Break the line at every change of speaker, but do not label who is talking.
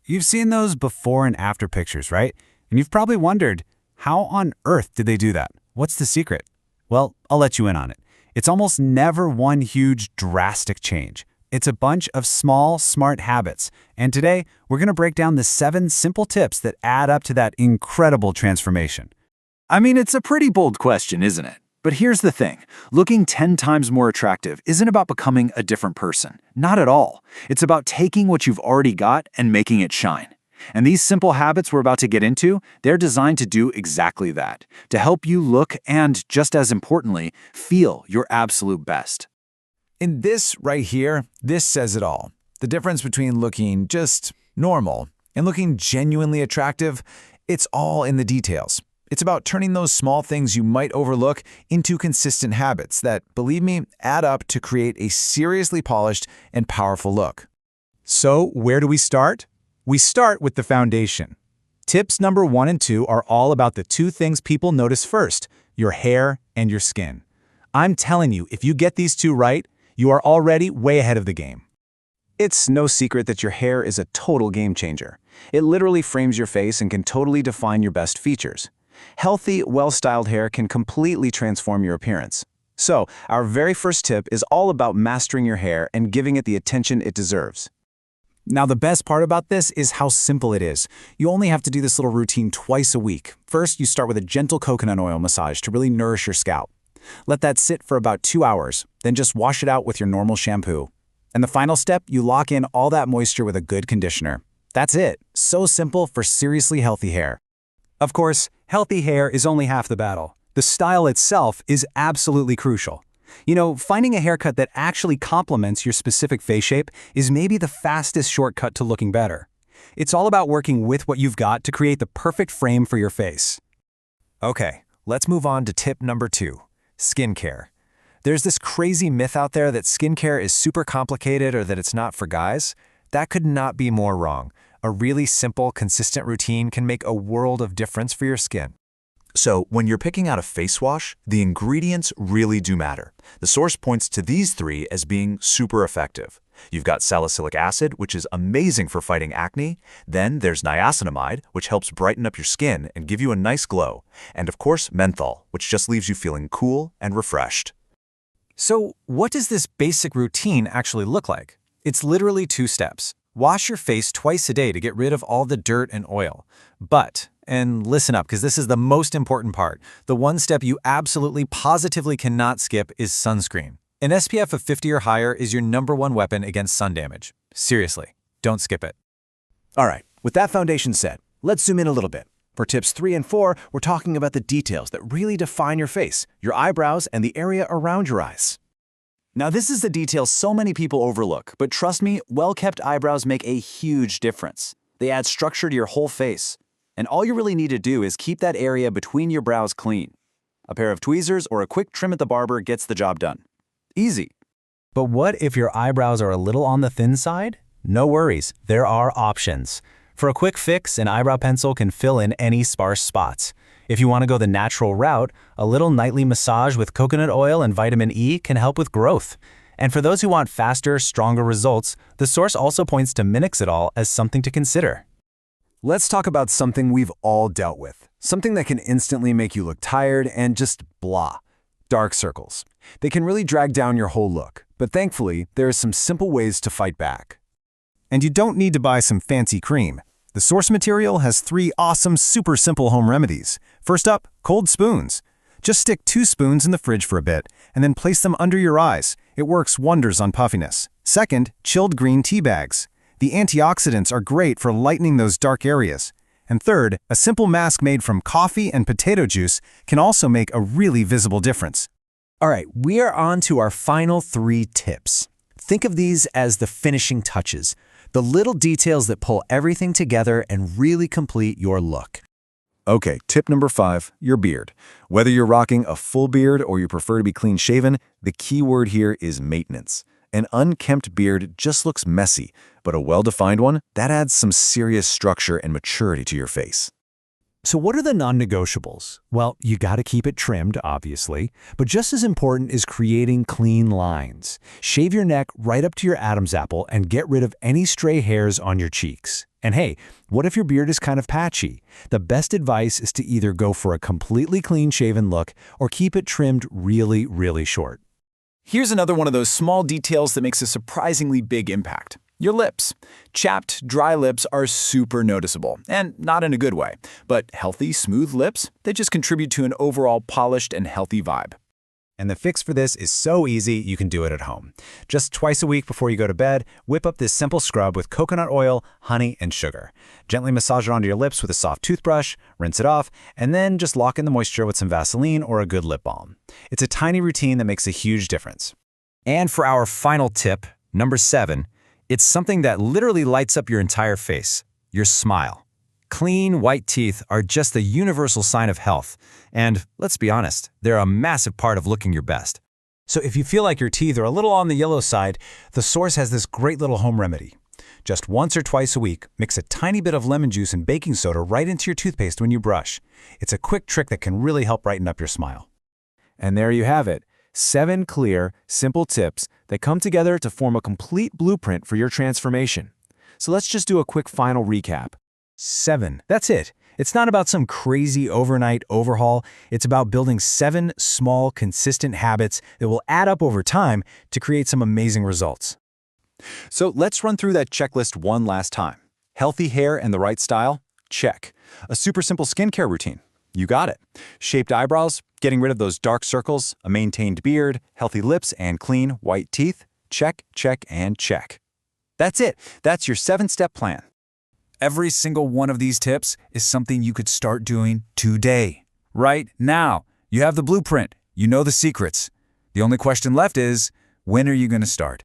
You've seen those before and after pictures, right? And you've probably wondered, how on earth did they do that? What's the secret? Well, I'll let you in on it. It's almost never one huge, drastic change. It's a bunch of small, smart habits. And today, we're going to break down the 7 simple tips that add up to that incredible transformation.
I mean, it's a pretty bold question, isn't it? But here's the thing. Looking 10 times more attractive isn't about becoming a different person. Not at all. It's about taking what you've already got and making it shine. And these simple habits we're about to get into, they're designed to do exactly that, to help you look and, just as importantly, feel your absolute best.
In this right here, this says it all. The difference between looking just normal and looking genuinely attractive, it's all in the details. It's about turning those small things you might overlook into consistent habits that, believe me, add up to create a seriously polished and powerful look.
So, where do we start? We start with the foundation. Tips number 1 and 2 are all about the 2 things people notice first, your hair and your skin. I'm telling you, if you get these 2 right, you are already way ahead of the game. It's no secret that your hair is a total game changer. It literally frames your face and can totally define your best features. Healthy, well-styled hair can completely transform your appearance. So, our very first tip is all about mastering your hair and giving it the attention it deserves. Now, the best part about this is how simple it is. You only have to do this little routine twice a week. First, you start with a gentle coconut oil massage to really nourish your scalp. Let that sit for about 2 hours, then just wash it out with your normal shampoo. And the final step, you lock in all that moisture with a good conditioner. That's it. So simple for seriously healthy hair. Of course, healthy hair is only half the battle. The style itself is absolutely crucial. You know, finding a haircut that actually complements your specific face shape is maybe the fastest shortcut to looking better. It's all about working with what you've got to create the perfect frame for your face.
Okay, let's move on to tip number 2, skincare. There's this crazy myth out there that skincare is super complicated or that it's not for guys. That could not be more wrong. A really simple, consistent routine can make a world of difference for your skin.
So, when you're picking out a face wash, the ingredients really do matter. The source points to these 3 as being super effective. You've got salicylic acid, which is amazing for fighting acne. Then there's niacinamide, which helps brighten up your skin and give you a nice glow. And of course, menthol, which just leaves you feeling cool and refreshed.
So, what does this basic routine actually look like? It's literally 2 steps. Wash your face twice a day to get rid of all the dirt and oil. But, and listen up because this is the most important part, the one step you absolutely positively cannot skip is sunscreen. An SPF of 50 or higher is your #1 weapon against sun damage. Seriously, don't skip it.
All right, with that foundation set, let's zoom in a little bit. For tips 3 and 4, we're talking about the details that really define your face, your eyebrows, and the area around your eyes. Now, this is the detail so many people overlook, but trust me, well-kept eyebrows make a huge difference. They add structure to your whole face. And all you really need to do is keep that area between your brows clean. A pair of tweezers or a quick trim at the barber gets the job done. Easy.
But what if your eyebrows are a little on the thin side? No worries, there are options. For a quick fix, an eyebrow pencil can fill in any sparse spots. If you want to go the natural route, a little nightly massage with coconut oil and vitamin E can help with growth. And for those who want faster, stronger results, the source also points to minoxidil as something to consider.
Let's talk about something we've all dealt with. Something that can instantly make you look tired and just blah. Dark circles. They can really drag down your whole look, but thankfully, there are some simple ways to fight back.
And you don't need to buy some fancy cream. The source material has 3 awesome, super simple home remedies. First up, cold spoons. Just stick 2 spoons in the fridge for a bit, and then place them under your eyes. It works wonders on puffiness. Second, chilled green tea bags. The antioxidants are great for lightening those dark areas. And third, a simple mask made from coffee and potato juice can also make a really visible difference.
All right, we are on to our final 3 tips. Think of these as the finishing touches, the little details that pull everything together and really complete your look.
Okay, tip number 5, your beard. Whether you're rocking a full beard or you prefer to be clean-shaven, the key word here is maintenance. An unkempt beard just looks messy, but a well-defined one, that adds some serious structure and maturity to your face.
So what are the non-negotiables? Well, you got to keep it trimmed, obviously, but just as important is creating clean lines. Shave your neck right up to your Adam's apple and get rid of any stray hairs on your cheeks. And hey, what if your beard is kind of patchy? The best advice is to either go for a completely clean-shaven look or keep it trimmed really, really short.
Here's another one of those small details that makes a surprisingly big impact. Your lips. Chapped, dry lips are super noticeable, and not in a good way. But healthy, smooth lips, they just contribute to an overall polished and healthy vibe.
And the fix for this is so easy, you can do it at home. Just twice a week before you go to bed, whip up this simple scrub with coconut oil, honey, and sugar. Gently massage it onto your lips with a soft toothbrush, rinse it off, and then just lock in the moisture with some Vaseline or a good lip balm. It's a tiny routine that makes a huge difference.
And for our final tip, number 7, it's something that literally lights up your entire face, your smile. Clean, white teeth are just the universal sign of health, and let's be honest, they're a massive part of looking your best.
So if you feel like your teeth are a little on the yellow side, The Source has this great little home remedy. Just once or twice a week, mix a tiny bit of lemon juice and baking soda right into your toothpaste when you brush. It's a quick trick that can really help brighten up your smile.
And there you have it. 7 clear, simple tips that come together to form a complete blueprint for your transformation. So let's just do a quick final recap.
7. That's it. It's not about some crazy overnight overhaul. It's about building 7 small, consistent habits that will add up over time to create some amazing results.
So let's run through that checklist one last time. Healthy hair and the right style? Check. A super simple skincare routine? You got it. Shaped eyebrows? Getting rid of those dark circles? A maintained beard? Healthy lips and clean, white teeth? Check, check, and check. That's it. That's your 7-step plan.
Every single one of these tips is something you could start doing today. Right now. You have the blueprint. You know the secrets. The only question left is, when are you going to start?